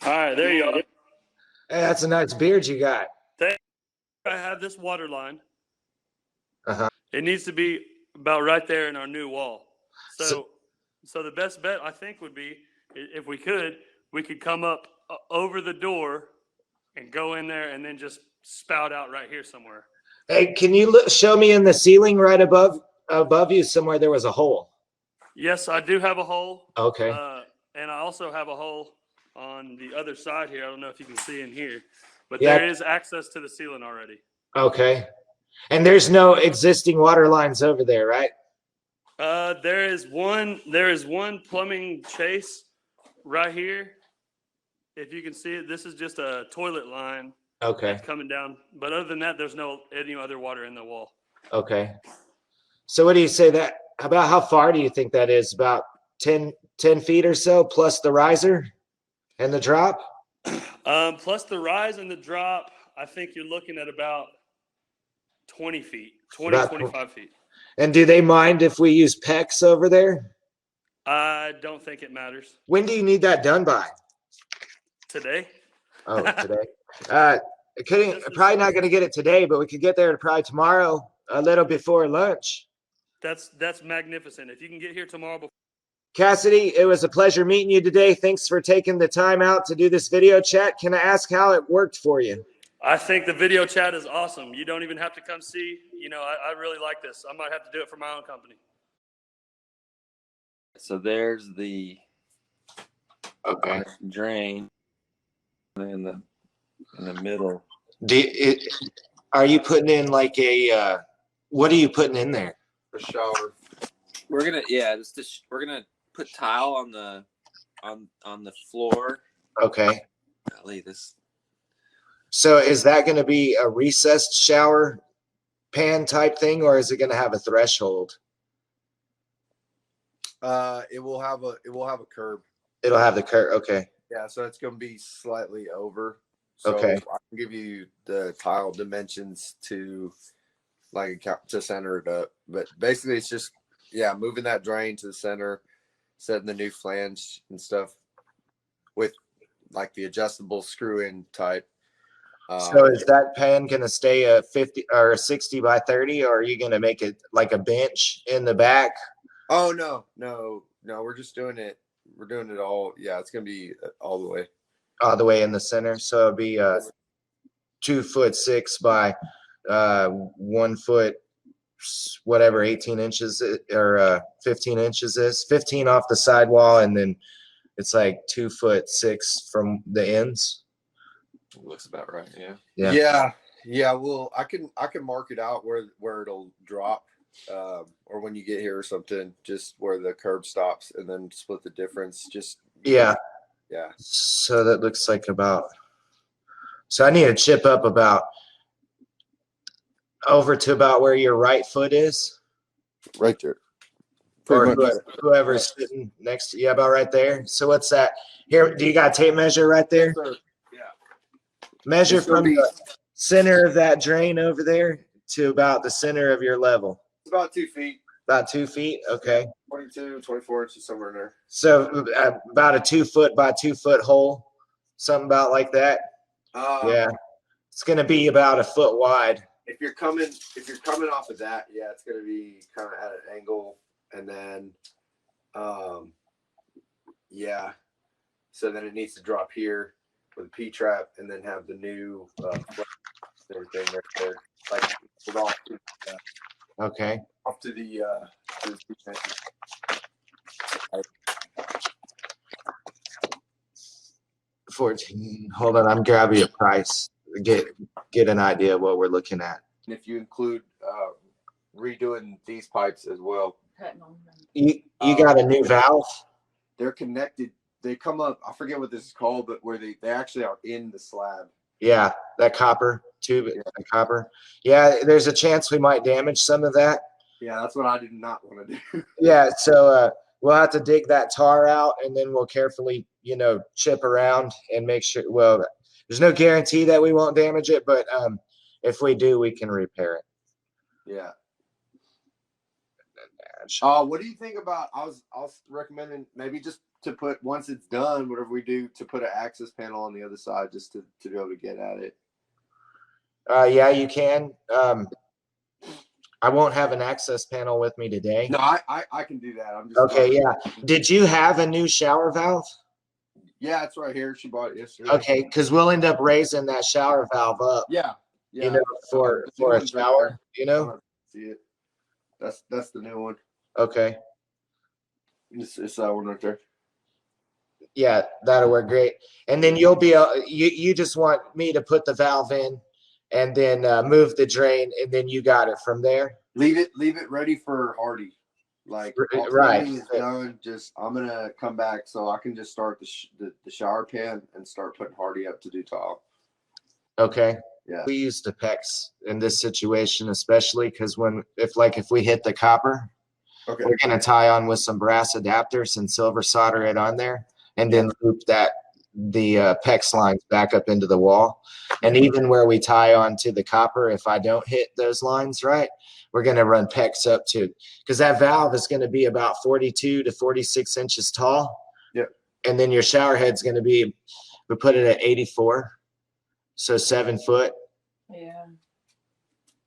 All right, there you go. Hey, that's a nice beard you got. I have this water line. Uh-huh. It needs to be about right there in our new wall. So the best bet I think would be if we could come up over the door and go in there and then just spout out right here somewhere. Hey, can you show me in the ceiling right above you somewhere there was a hole? Yes, I do have a hole. Okay. And I also have a hole on the other side here. I don't know if you can see in here, but Yeah. there is access to the ceiling already. Okay. And there's no existing water lines over there, right? There is one plumbing chase right here. If you can see it, this is just a toilet line. Okay. That's coming down. But other than that, there's no any other water in the wall. Okay. So what do you say that about how far do you think that is? About 10 feet or so plus the riser and the drop? Plus the rise and the drop, I think you're looking at about 20 feet, 25 feet. And do they mind if we use PEX over there? I don't think it matters. When do you need that done by? Today. Oh, today. Probably not going to get it today, but we could get there probably tomorrow, a little before lunch. That's magnificent. If you can get here tomorrow before. Cassidy, it was a pleasure meeting you today. Thanks for taking the time out to do this video chat. Can I ask how it worked for you? I think the video chat is awesome. You don't even have to come see. You know, I really like this. I might have to do it for my own company. So there's the drain in the middle. Are you putting in like a what are you putting in there? A shower. We're gonna we're gonna put tile on the floor. Okay. Golly, this. So is that going to be a recessed shower pan type thing, or is it going to have a threshold? It will have a curb. It'll have the curb. Okay. Yeah, so it's going to be slightly over. So okay. I can give you the tile dimensions to center it up, but basically it's just moving that drain to the center, setting the new flange and stuff with like the adjustable screw-in type. So is that pan going to stay a 50 or a 60 by 30, or are you going to make it like a bench in the back? Oh, no. We're just doing it. We're doing it all. Yeah, it's going to be all the way. All the way in the center. So it'll be 2'6" by 1 foot, whatever 18 inches or 15 inches is. 15 off the sidewall, and then it's like 2'6" from the ends. Looks about right. Yeah. Well, I can mark it out where it'll drop, or when you get here or something, just where the curb stops, and then split the difference. Yeah. So that looks like about. So I need to chip up about over to about where your right foot is. Right there. Or whoever's sitting next to you, about right there. So what's that? Here, do you got a tape measure right there? Yes, Measure from the center of that drain over there to about the center of your level. It's about 2 feet. About 2 feet? Okay. 22, 24 inches, somewhere in there. So about a 2 foot by 2 foot hole, something about like that. Yeah. It's going to be about a foot wide. If you're coming off of that, it's going to be kind of at an angle, and then, so then it needs to drop here with a P-trap, and then have the new everything right there, like it off to, okay. Off to the 14. Hold on, I'm grabbing a price. Get an idea of what we're looking at. And if you include redoing these pipes as well, you got a new valve. They're connected. They come up. I forget what this is called, but where they actually are in the slab. Yeah, that copper tube, the copper. Yeah, there's a chance we might damage some of that. Yeah, that's what I did not want to do. Yeah, so we'll have to dig that tar out, and then we'll carefully, chip around and make sure. Well, there's no guarantee that we won't damage it, but if we do, we can repair it. Yeah. What do you think about? I was recommending maybe just to put once it's done, whatever we do to put an access panel on the other side just to be able to get at it. Yeah, you can. I won't have an access panel with me today. No, I can do that. I'm just Okay, yeah. Did you have a new shower valve? Yeah, it's right here. She bought it yesterday. Okay, because we'll end up raising that shower valve up, Yeah. you know, for The new a one's right shower, you there. I know? don't see it. That's the new one. Okay. It's that one right there. Yeah, that'll work great. And then you'll be you just want me to put the valve in and then move the drain, and then you got it from there. Leave it ready for Hardy. Like all Right. cleaning is done. Just I'm gonna come back so I can just start the shower pan and start putting Hardy up to do tile. Okay. Yeah. We use the PEX in this situation, especially because if we hit the copper, Okay. we're gonna tie on with some brass adapters and silver solder it on there, and then loop the PEX lines back up into the wall. And even where we tie on to the copper, if I don't hit those lines right, we're gonna run PEX up too, because that valve is gonna be about 42 to 46 inches tall. Yep. And then your shower head's gonna be, we put it at 84, so 7 foot. Yeah.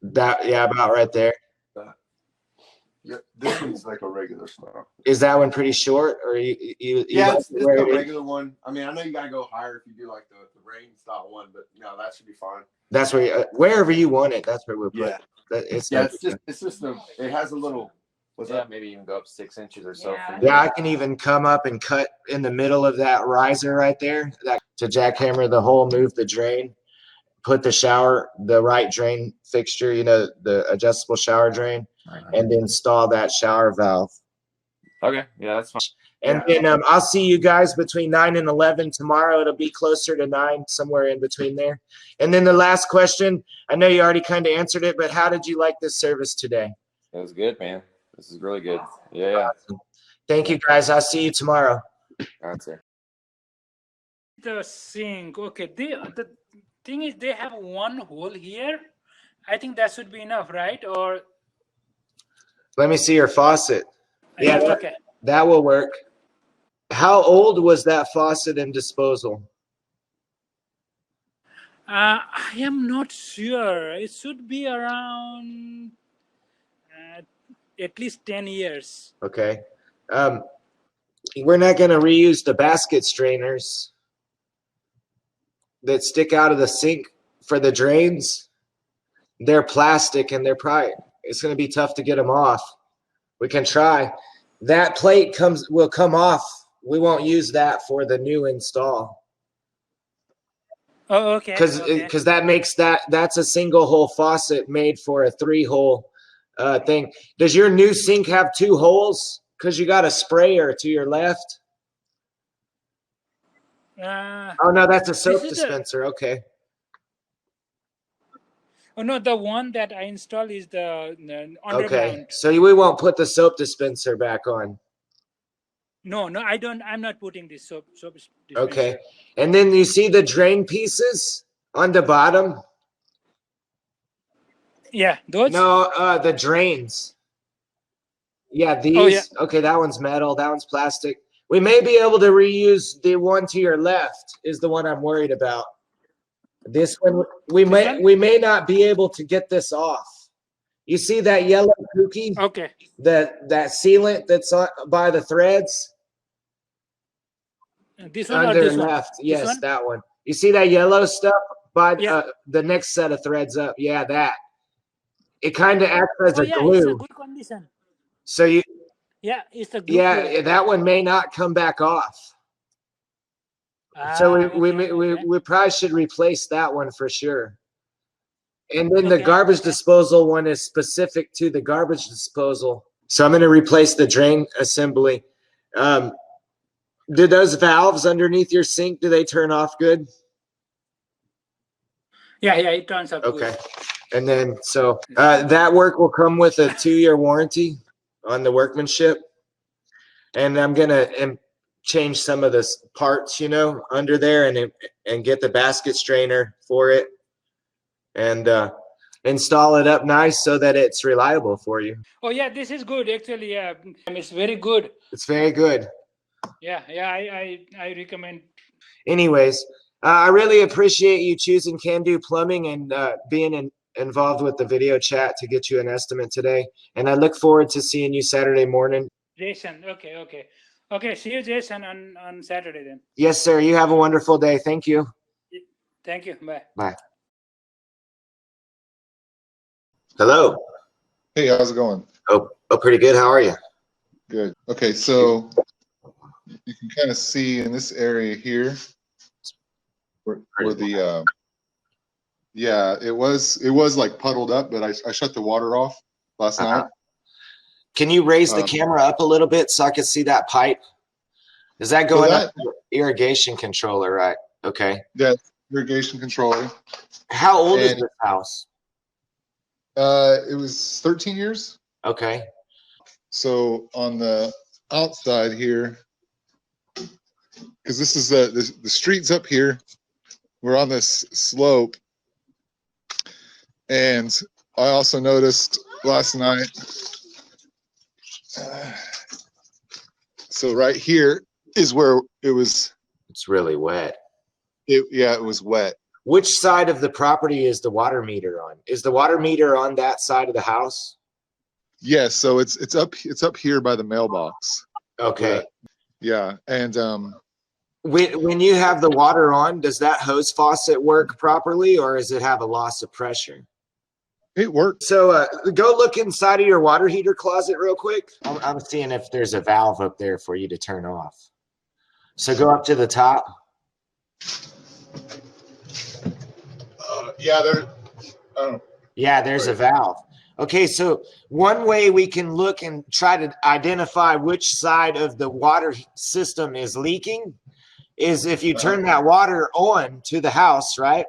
About right there. Yeah, this one's like a regular style. Is that one pretty short, or you Yeah, like it's where the it is? regular one. I mean, I know you gotta go higher if you do like the rain style one, but no, that should be fine. That's where wherever you want it, that's where we'll put Yeah. it. It's Yeah, not- it's just it has a little. What's Yeah, that? maybe even go up 6 inches or so. Yeah. From Yeah, I can even come up and cut in the middle of that riser right there, to jackhammer the hole, move the drain, put the right drain fixture, the adjustable shower drain, and install that shower valve. Okay, yeah, that's fine. And then I'll see you guys between 9 and 11 tomorrow. It'll be closer to 9, somewhere in between there. And then the last question, I know you already kind of answered it, but how did you like this service today? It was good, man. This is really good. Yeah, Thank you, guys. I'll see you tomorrow. that's it. The sink. Okay. The thing is, they have one hole here. I think that should be enough, right? Or Let me see your faucet. Yeah, okay. that will work. How old was that faucet and disposal? I am not sure. It should be around at least 10 years. Okay. We're not going to reuse the basket strainers that stick out of the sink for the drains. They're plastic, and it's going to be tough to get them off. We can try. That plate will come off. We won't use that for the new install. Oh, okay. Because that's a single hole faucet made for a 3-hole thing. Does your new sink have 2 holes? Because you got a sprayer to your left. Oh no, that's a soap This is dispenser. Okay. Oh no, the one that I installed is the underground. Okay. So we won't put the soap dispenser back on. No, I don't. I'm not putting this soap. Okay. And then you see the drain pieces on the bottom? Yeah, those. No, the drains. Yeah, these. Oh, yeah. Okay, that one's metal. That one's plastic. We may be able to reuse the one to your left. Is the one I'm worried about. This one we may not be able to get this off. You see that yellow cookie? Okay. That sealant that's by the threads? This one or Under this one? left. This Yes, one? that one. You see that yellow stuff by Yeah. the next set of threads up? Yeah, that. It kind of acts as Oh a yeah, it's a glue. good condition. So Yeah, it's a glue. yeah, that one may not come back off. So we probably should replace that one for sure. And then the Okay, garbage okay. disposal one is specific to the garbage disposal. So I'm going to replace the drain assembly. Do those valves underneath your sink, do they turn off good? Yeah, it turns out Okay. good. And then, so that work will come with a 2-year warranty on the workmanship. And I'm going to change some of the parts, under there and get the basket strainer for it and install it up nice so that it's reliable for you. Oh yeah, this is good actually. Yeah, it's very good. It's very good. Yeah, I recommend. Anyways, I really appreciate you choosing Can Do Plumbing and being involved with the video chat to get you an estimate today. And I look forward to seeing you Saturday morning. Jason, okay. See you, Jason, on Saturday then. Yes, sir. You have a wonderful day. Thank you. Thank you. Bye. Bye. Hello. Hey, how's it going? Oh, pretty good. How are you? Good. Okay, so you can kind of see in this area here where the yeah, it was like puddled up, but I shut the water off last night. Can you raise the camera up a little bit so I can see that pipe? Is that going up to the irrigation controller, right? Okay. Yeah, irrigation controller. How old is this house? It was 13 years. Okay. So on the outside here, because this is the street's up here, we're on this slope, and I also noticed last night. So right here is where it was. It's really wet. Yeah, it was wet. Which side of the property is the water meter on? Is the water meter on that side of the house? Yes, so it's up here by the mailbox. Okay. Yeah, and when you have the water on, does that hose faucet work properly, or does it have a loss of pressure? it worked. So go look inside of your water heater closet real quick. I'm seeing if there's a valve up there for you to turn off. So go up to the top. Yeah, there. Oh, Yeah, there's a valve. Okay, so one way we can look and try to identify which side of the water system is leaking is if you turn that water on to the house, right?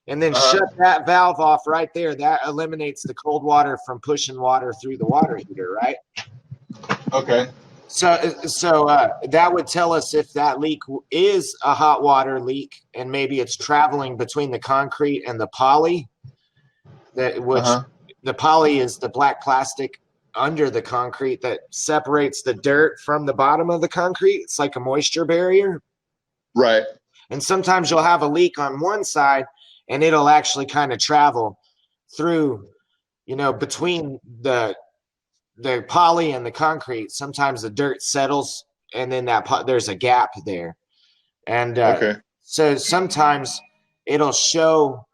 And then shut that valve off right there. That eliminates the cold water from pushing water through the water heater, right? okay. So that would tell us if that leak is a hot water leak, and maybe it's traveling between the concrete and the poly. The poly is the black plastic under the concrete that separates the dirt from the bottom of the concrete. It's like a moisture barrier. Right. And sometimes you'll have a leak on one side, and it'll actually kind of travel through, between the poly and the concrete. Sometimes the dirt settles, and then there's a gap there. And so sometimes it'll show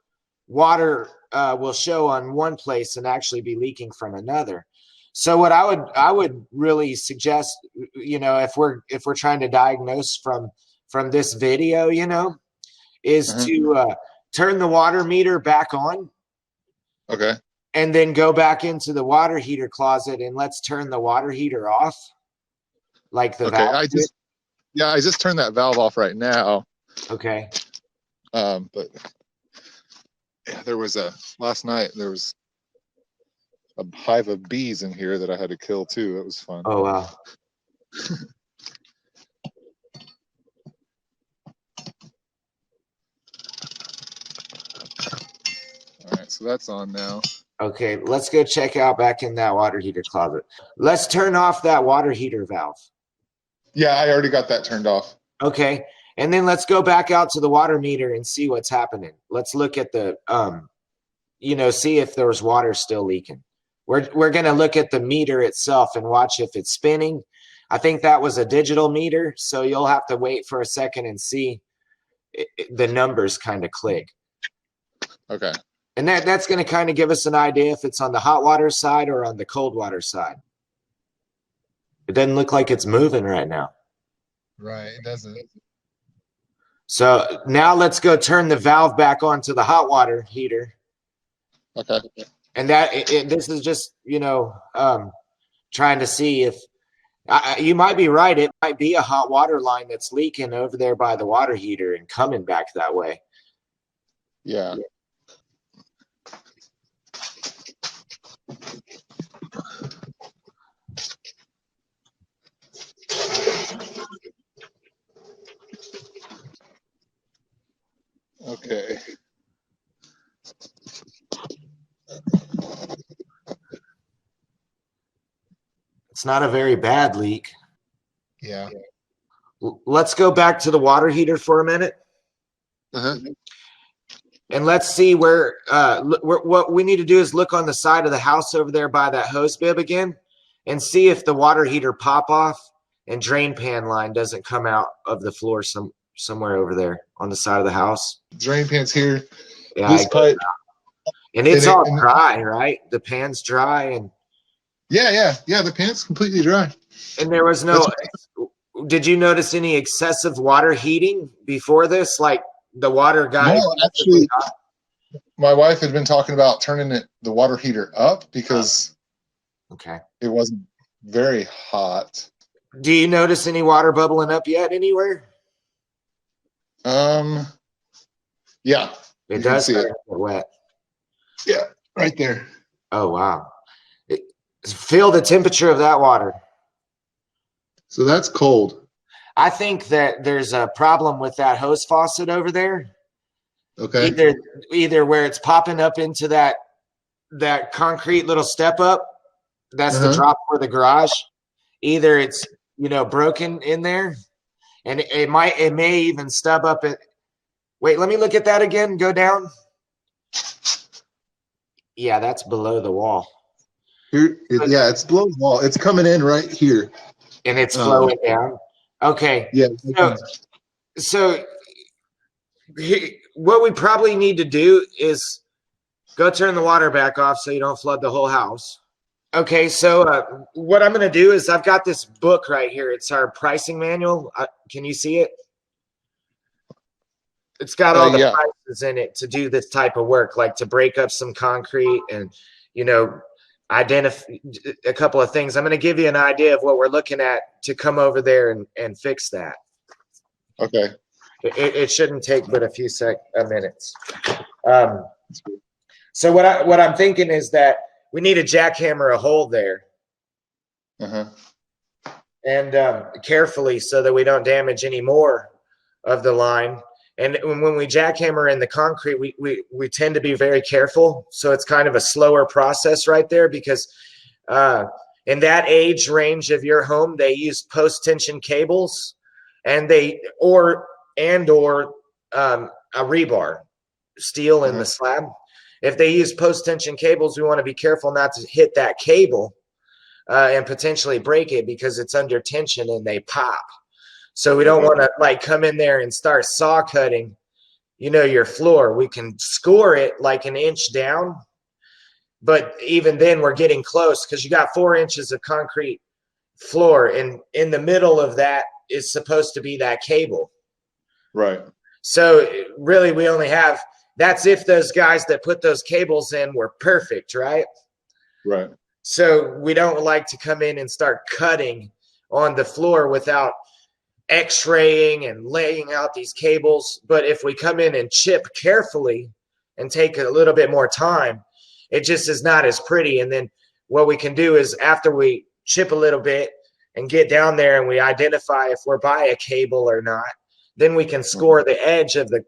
water will show on one place and actually be leaking from another. So what I would really suggest, if we're trying to diagnose from this video, is to turn the water meter back on. Okay. And then go back into the water heater closet and let's turn the water heater off. Like the valve. I just turned that valve off right now. Okay. But yeah, last night there was a hive of bees in here that I had to kill too. It was fun. Oh wow. All right, so that's on now. Okay, let's go check out back in that water heater closet. Let's turn off that water heater valve. Yeah, I already got that turned off. Okay, and then let's go back out to the water meter and see what's happening. Let's look at the, see if there's water still leaking. We're gonna look at the meter itself and watch if it's spinning. I think that was a digital meter, so you'll have to wait for a second and see the numbers kind of click. Okay. And that's going to kind of give us an idea if it's on the hot water side or on the cold water side. It doesn't look like it's moving right now. Right, it doesn't. So now let's go turn the valve back on to the hot water heater. Okay. And this is just, trying to see if you might be right. It might be a hot water line that's leaking over there by the water heater and coming back that way. Yeah. Okay. It's not a very bad leak. Yeah. let's go back to the water heater for a minute. Uh-huh. And let's see where, what we need to do is look on the side of the house over there by that hose bib again and see if the water heater pop off and drain pan line doesn't come out of the floor somewhere over there on the side of the house. Drain pan's here. Yeah, This pipe. and it's and it- all and- dry, right? The pan's dry, and Yeah. The pan's completely dry. there was no. Did you notice any excessive water heating before this? Like the water got. No, actually, my wife had been talking about turning the water heater up because Okay. it wasn't very hot. Do you notice any water bubbling up yet anywhere? Yeah, It You can does see start it. to get wet. yeah, right there. Oh wow! Feel the temperature of that water. So that's cold. I think that there's a problem with that hose faucet over there. Okay. Either where it's popping up into that concrete little step up. That's the Uh-huh. drop for the garage. Either it's broken in there, and it may even stub up it. Wait, let me look at that again. Go down. Yeah, that's below the wall, Yeah, it's below the wall. It's coming in right here. and it's flowing down. Okay, Yeah. so what we probably need to do is go turn the water back off so you don't flood the whole house. Okay, so what I'm going to do is I've got this book right here. It's our pricing manual. Can you see it? It's got all the Yeah. prices in it to do this type of work, like to break up some concrete and, identify a couple of things. I'm going to give you an idea of what we're looking at to come over there and fix that. Okay. It shouldn't take but a few minutes. So what I'm thinking is that we need to jackhammer a hole there Uh-huh. and carefully so that we don't damage any more of the line. And when we jackhammer in the concrete, we tend to be very careful. So it's kind of a slower process right there because in that age range of your home, they use post-tension cables and or a rebar, steel in the slab. If they use post-tension cables, we want to be careful not to hit that cable and potentially break it because it's under tension and they pop. So we don't want to come in there and start saw cutting, your floor. We can score it like an inch down, but even then we're getting close because you got 4 inches of concrete floor, and in the middle of that is supposed to be that cable. Right. So really we only have, that's if those guys that put those cables in were perfect, right? Right. So we don't like to come in and start cutting on the floor without x-raying and laying out these cables. But if we come in and chip carefully and take a little bit more time, it just is not as pretty. And then what we can do is after we chip a little bit and get down there and we identify if we're by a cable or not, then we can score the edge of the,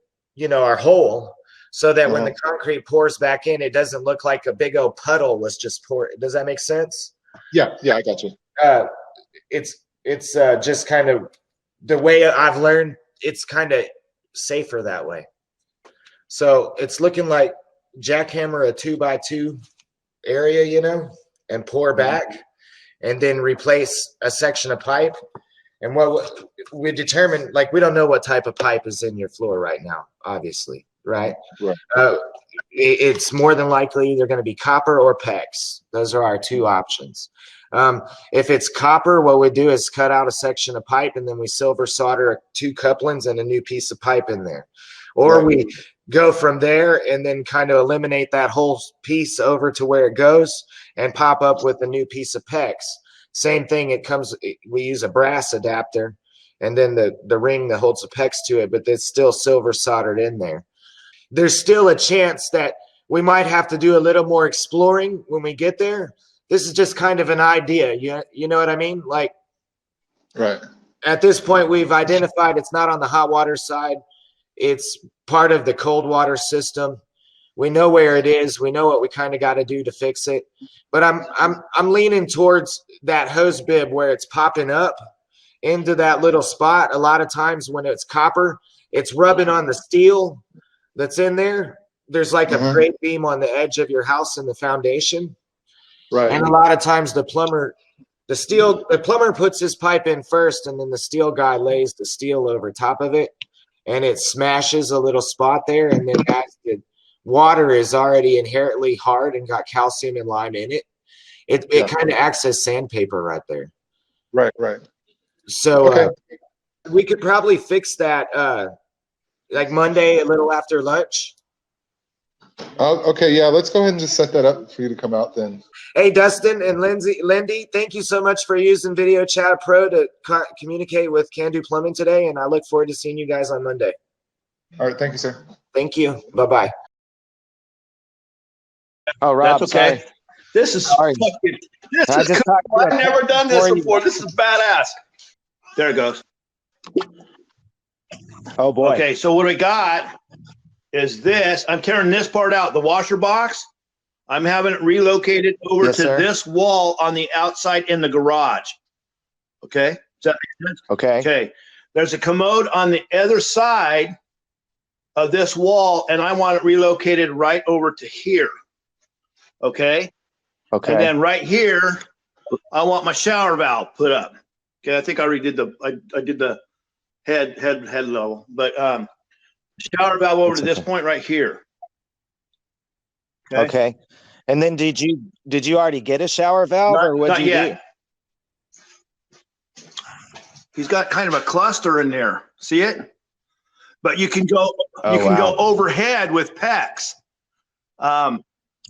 our hole so that when the concrete pours back in, it doesn't look like a big old puddle was just poured. Does that make sense? Yeah, I got you. It's just kind of the way I've learned. It's kind of safer that way. So it's looking like jackhammer a 2x2 area, and pour back, and then replace a section of pipe. And what we determine, we don't know what type of pipe is in your floor right now, obviously, right? Right. It's more than likely either going to be copper or PEX. Those are our 2 options. If it's copper, what we do is cut out a section of pipe and then we silver solder 2 couplings and a new piece of pipe in there. Or we go from there and then kind of eliminate that whole piece over to where it goes and pop up with a new piece of PEX. Same thing, we use a brass adapter and then the ring that holds the PEX to it, but it's still silver soldered in there. There's still a chance that we might have to do a little more exploring when we get there. This is just kind of an idea. You know what I mean? Right. At this point, we've identified it's not on the hot water side. It's part of the cold water system. We know where it is. We know what we kind of got to do to fix it. But I'm leaning towards that hose bib where it's popping up into that little spot. A lot of times when it's copper, it's rubbing on the steel that's in there. There's like a Uh-huh. grate beam on the edge of your house in the foundation. Right. And a lot of times the plumber puts his pipe in first, and then the steel guy lays the steel over top of it, and it smashes a little spot there. And then as the water is already inherently hard and got calcium and lime in it, it Yeah. kind of acts as sandpaper right there. Right. Right. So Okay. we could probably fix that like Monday, a little after lunch. Okay. Yeah. Let's go ahead and just set that up for you to come out then. Hey, Dustin and Lindy, thank you so much for using Video Chat Pro to communicate with Can Do Plumbing today, and I look forward to seeing you guys on Monday. All right. Thank you, sir. Thank you. Bye-bye. Oh, Rob, That's okay. sorry. This is Sorry. fucking. This I is just cool. talked to I've a never done this before you- before. This is badass. There it goes. Oh, boy. Okay, so what we got is this. I'm tearing this part out, the washer box. I'm having it relocated over Yes, to sir. this wall on the outside in the garage. Okay, does that make sense? Okay. Okay, there's a commode on the other side of this wall, and I want it relocated right over to here. Okay. Okay. And then right here, I want my shower valve put up. Okay, I think I already did I did the head level, but shower valve over That's to this okay. point right here. Okay. And then did you already get a shower valve, or what Not did you yet. He's got kind of a cluster in there. See it? But you can go Oh, you can wow. go overhead with PEX. do?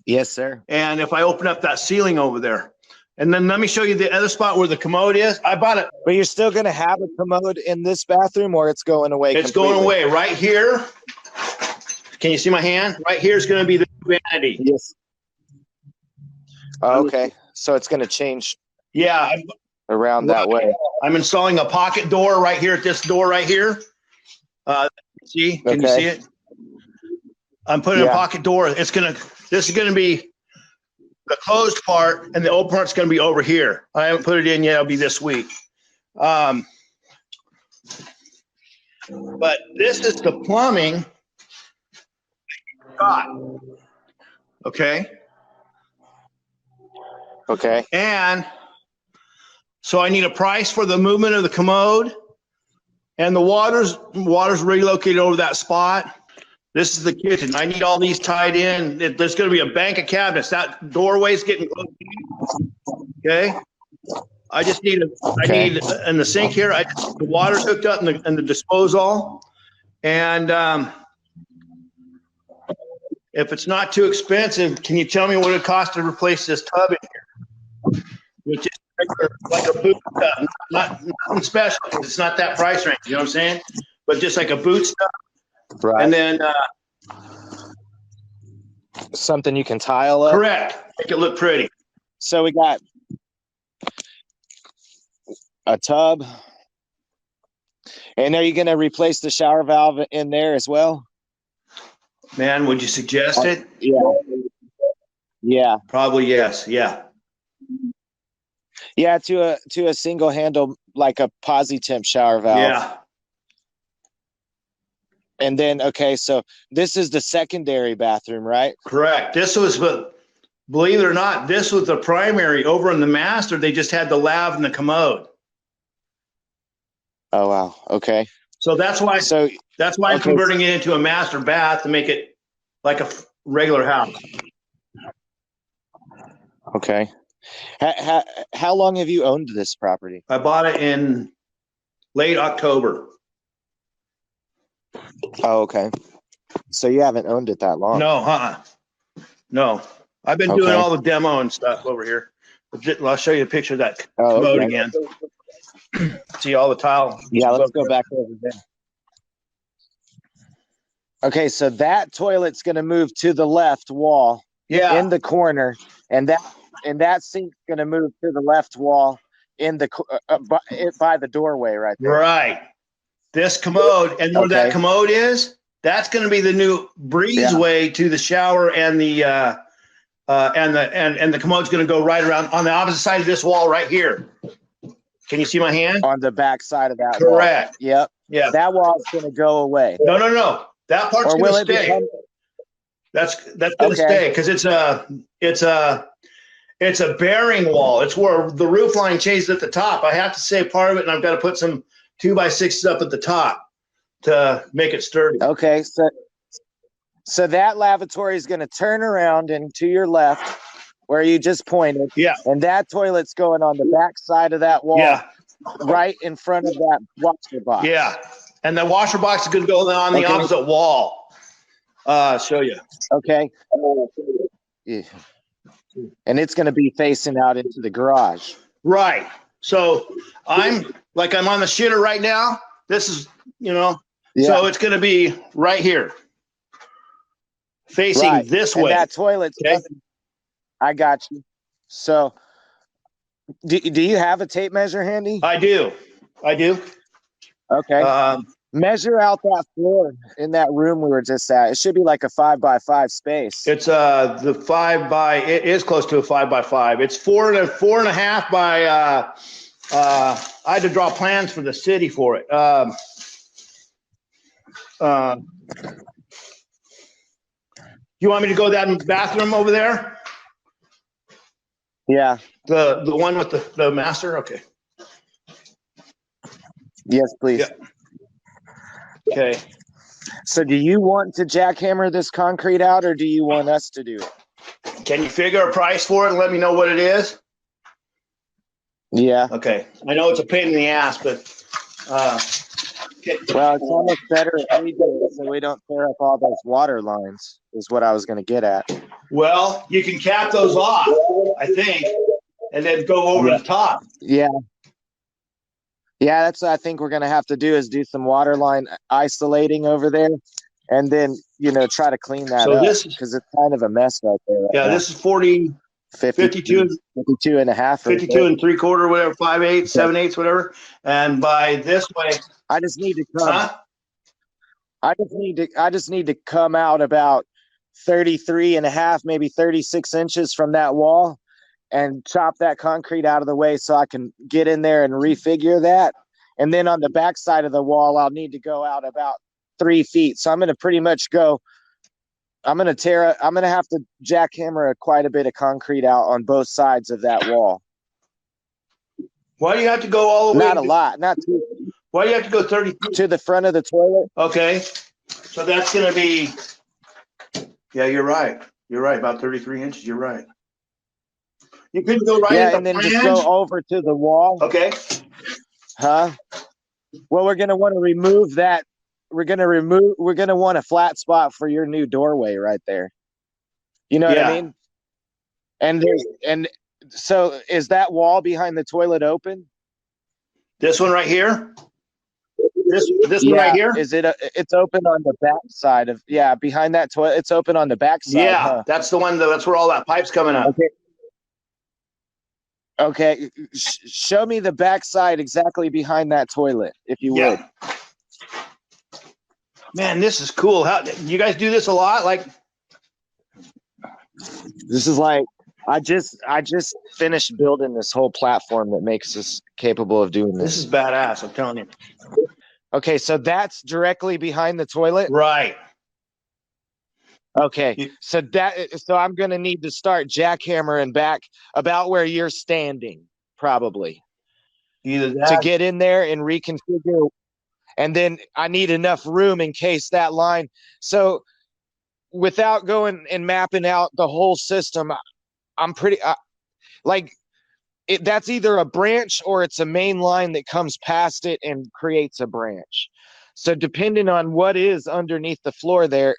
Yes, sir. And if I open up that ceiling over there, and then let me show you the other spot where the commode is. I bought it. But you're still going to have a commode in this bathroom, or it's going away It's going completely? away right here. Can you see my hand? Right here is going to be the vanity. Yes. Oh, okay. So it's going to change Yeah, around that way. I'm installing a pocket door right here at this door right here. See, can you Okay. see it? I'm putting a Yeah. pocket door. This is gonna be the closed part, and the open part's gonna be over here. I haven't put it in yet. It'll be this week. But this is the plumbing. Got. Okay. Okay. And so I need a price for the movement of the commode, and the water's relocated over that spot. This is the kitchen. I need all these tied in. There's going to be a bank of cabinets. That doorway's getting close. Okay. I just need in the sink here. The water's hooked up in the disposal, and if it's not too expensive, can you tell me what it costs to replace this tub in here? Which is like a boot tub, nothing special. It's not that price range. You know what I'm saying? But just like a boot tub, Right. and then Something you can tile up. correct, make it look pretty. So we got a tub. And are you going to replace the shower valve in there as well? Man, would you suggest it? Yeah. Yeah. Probably yes. Yeah. Yeah, to a single handle, like a Posi-Temp shower valve. Yeah. And then, okay, so this is the secondary bathroom, right? Correct. This was, but believe it or not, this was the primary. Over in the master, they just had the lav and the commode. Oh, wow. Okay. So that's why So, I'm okay. converting it into a master bath to make it like a regular house. okay. How long have you owned this property? I bought it in late October. Oh, okay. So you haven't owned it that long? No, no. I've been doing Okay. all the demo and stuff over here. I'll show you a picture of that Oh, commode okay. again. See all the tile? Yeah, let's go back over there. Okay, so that toilet's going to move to the left wall Yeah, in the corner, and that sink's going to move to the left wall in the by the doorway right there. right. This commode, and where that Okay. commode is, that's going to be the new breezeway to the shower, and the and the commode's going to go right around on the opposite side of this wall right here. Can you see my hand? on the back side of that wall. Correct. Yep. Yeah. That wall's going to go away. No. That part's Or will gonna it stay. become? That's gonna Okay. stay because it's a bearing wall. It's where the roof line changes at the top. I have to save part of it, and I've got to put some 2x6s up at the top to make it sturdy. Okay. So that lavatory is going to turn around and to your left where you just pointed. Yeah. And that toilet's going on the back side of that wall, Yeah. right in front of that washer box. Yeah. And the washer box is gonna go on the Okay. opposite wall. Show you. Okay. Yeah. And it's going to be facing out into the garage. Right. So I'm on the shitter right now. This is, Yeah. so it's gonna be right here. Facing Right. this And way. that toilet's Okay. coming. I got you. So do you have a tape measure handy? I do. Okay. Measure out that floor in that room we were just at. It should be like a 5x5 space. It's it is close to a 5x5. It's 4.5 by I had to draw plans for the city for it. You want me to go that in the bathroom over there? Yeah. The one with the master? Okay. Yes, please. Yeah. Okay. So do you want to jackhammer this concrete out or do you want us to do it? Can you figure a price for it and let me know what it is? Yeah. Okay. I know it's a pain in the ass, but okay. Well, it's almost better if we do it so we don't tear up all those water lines is what I was going to get at. Well, you can cap those off, I think, and then go over the top. Yeah. Yeah, that's what I think we're going to have to do is do some water line isolating over there and then, try to clean that So up this is- because it's kind of a mess right there. Right Yeah, now. this is 50, 52 and a half. right 52 there. and 3/4, whatever, 5/8, 7/8, whatever. And by this way, I just need to come. huh? I just need to come out about 33 and a half, maybe 36 inches from that wall and chop that concrete out of the way so I can get in there and refigure that. And then on the back side of the wall, I'll need to go out about 3 feet. So I'm going to pretty much I'm going to have to jackhammer quite a bit of concrete out on both sides of that wall. Why do you have to go all the way? Not a lot, not too, Why do you have to go 30 feet? to the front of the toilet. Okay. So that's going to be, yeah, you're right. You're right. About 33 inches. You're right. You couldn't go right Yeah, in and the then just flange? go over to the wall. Okay. Huh? Well, we're gonna want to remove that. We're gonna want a flat spot for your new doorway right there. You know what I Yeah. mean? And so is that wall behind the toilet open? This one right here? This one right here? Is it? It's open on the back side of behind that toilet. It's open on the back side. Yeah, Huh? that's the one. That's where all that pipe's coming up. Okay. Okay. Show me the back side exactly behind that toilet, if you would. Yeah. Man, this is cool. How you guys do this a lot? Like, This is like I just finished building this whole platform that makes us capable of doing this this. is badass. I'm telling you. Okay, so that's directly behind the toilet. Right. Okay, so I'm gonna need to start jackhammering back about where you're standing, probably, Either to that. get in there and reconfigure. And then I need enough room in case that line. So without going and mapping out the whole system, I'm pretty that's either a branch or it's a main line that comes past it and creates a branch. So depending on what is underneath the floor there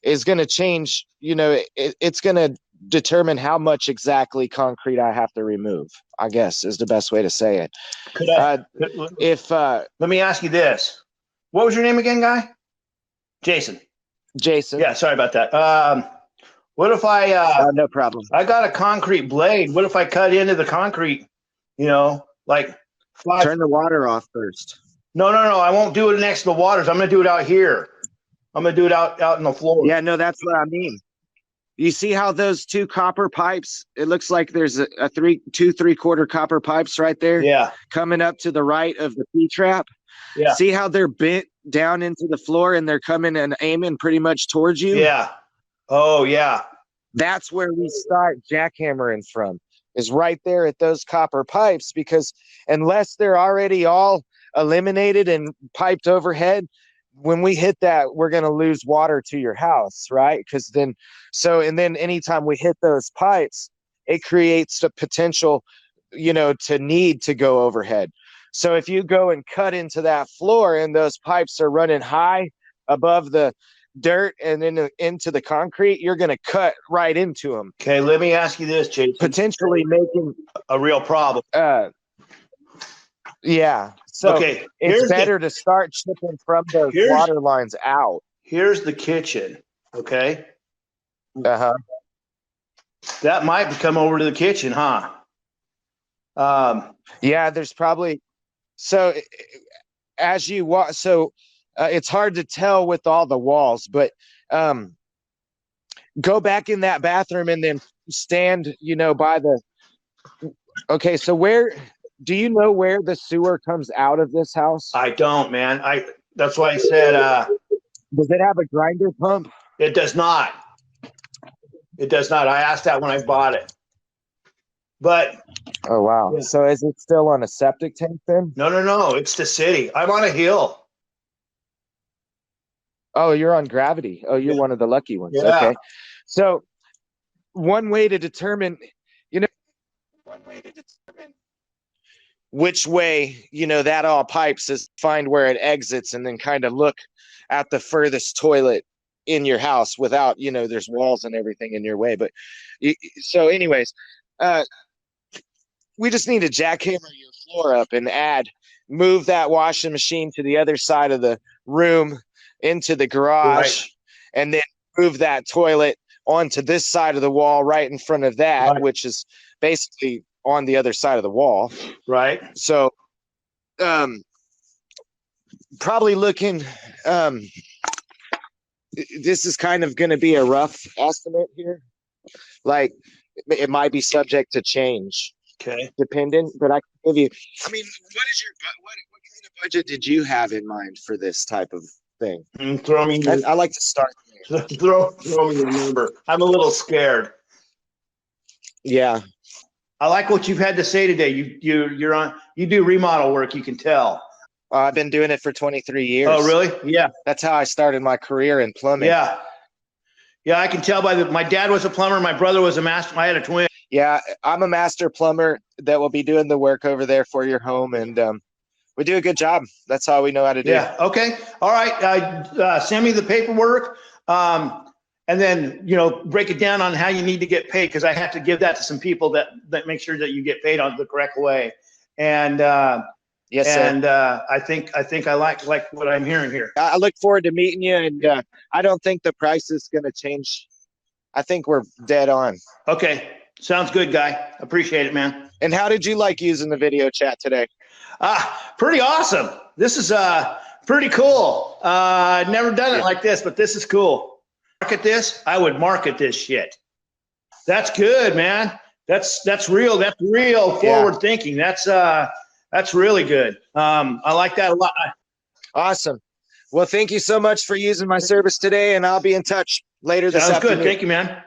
is going to change, it's going to determine how much exactly concrete I have to remove, I guess is the best way to say it. Could I, let me ask you this. What was your name again, guy? Jason. Jason. Yeah, sorry about that. What if No problem. I got a concrete blade. What if I cut into the concrete, like 5? Turn the water off first. No. I won't do it next to the waters. I'm going to do it out here. I'm going to do it out in the floor. Yeah, no, that's what I mean. You see how those two copper pipes, it looks like there's two 3/4 copper pipes right there Yeah, coming up to the right of the P-trap. yeah, See how they're bent down into the floor and they're coming and aiming pretty much towards you? yeah. Oh, yeah. That's where we start jackhammering from, is right there at those copper pipes, because unless they're already all eliminated and piped overhead, when we hit that, we're going to lose water to your house, right? Because then anytime we hit those pipes, it creates the potential, to need to go overhead. So if you go and cut into that floor and those pipes are running high above the dirt and then into the concrete, you're going to cut right into them, Okay, let me ask you this, Jason. potentially making A real problem. yeah. So Okay, it's better to start chipping from those here's- water lines out. Here's the kitchen, okay? Uh-huh. That might come over to the kitchen, huh? Yeah, there's probably, so as you walk, it's hard to tell with all the walls, but go back in that bathroom and then stand, by the, okay, so do you know where the sewer comes out of this house? I don't, man. That's why I said, Does it have a grinder pump? it does not. It does not. I asked that when I bought it. But Oh, wow. Yeah. So is it still on a septic tank then? no. It's the city. I'm on a hill. Oh, you're on gravity. Oh, you're Yeah. one of the lucky ones. Yeah. Okay. So one way to determine which way, that all pipes is find where it exits and then kind of look at the furthest toilet in your house without, there's walls and everything in your way. But so anyways, we just need to jackhammer your floor up and move that washing machine to the other side of the room into the garage, Right. and then move that toilet onto this side of the wall right in front of that, Right. which is basically on the other side of the wall. Right. So probably looking, this is kind of going to be a rough estimate here. Like it might be subject to change Okay. dependent, but I can give you, what kind of budget did you have in mind for this type of thing? Throw me I like to start there. throw me your number. I'm a little scared. Yeah. I like what you've had to say today. You do remodel work, you can tell. I've been doing it for 23 years. Oh, really? Yeah. That's how I started my career in plumbing. Yeah. Yeah, I can tell my dad was a plumber, my brother was a master. I had a twin. Yeah, I'm a master plumber that will be doing the work over there for your home, and we do a good job. That's all we know how to do. Yeah. Okay. All right. Send me the paperwork. And then, break it down on how you need to get paid, because I have to give that to some people that make sure that you get paid on the correct way. And Yes, sir. and I think I like what I'm hearing here. I look forward to meeting you, and I don't think the price is going to change. I think we're dead on. Okay. Sounds good, guy. Appreciate it, man. And how did you like using the video chat today? Pretty awesome. This is pretty cool. I've never done it like this, but this is cool. Market this. I would market this shit. That's good, man. That's real. That's real forward thinking. That's really good. I like that a lot. Awesome. Well, thank you so much for using my service today, and I'll be in touch later this Sounds afternoon. good. Thank you, man.